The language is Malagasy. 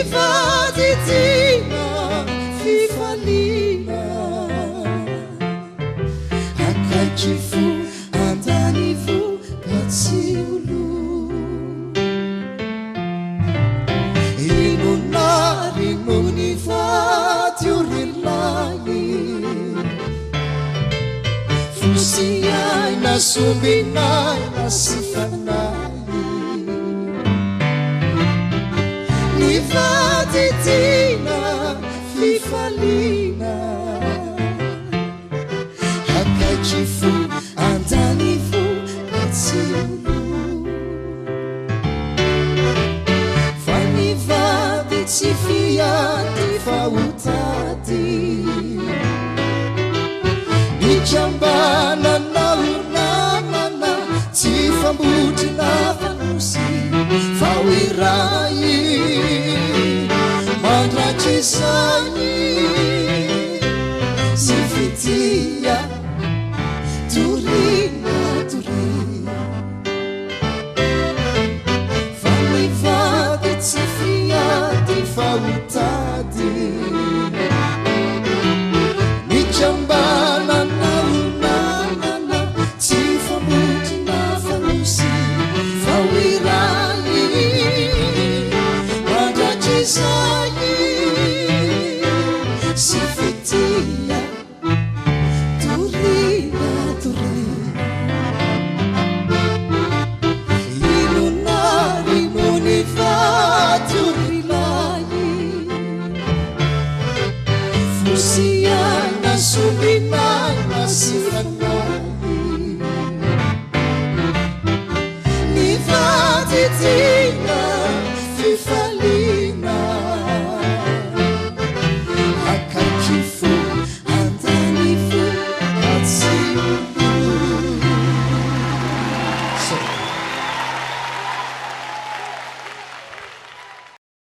nivaditina fifalina akajifu andanifu katsiulu inunarimunifatiurilai fusiai nasubinai nasifanai nivaditina fifalina akajifu andanifu katsiulu fanivaditsifiyati fautati nijambana naunamana tifambutina fanusi fawirai mandracisani sifitia turina turina fanivaditsifiyati fautati nijambana naunamana tifambutina fanusi fawirai mandracisani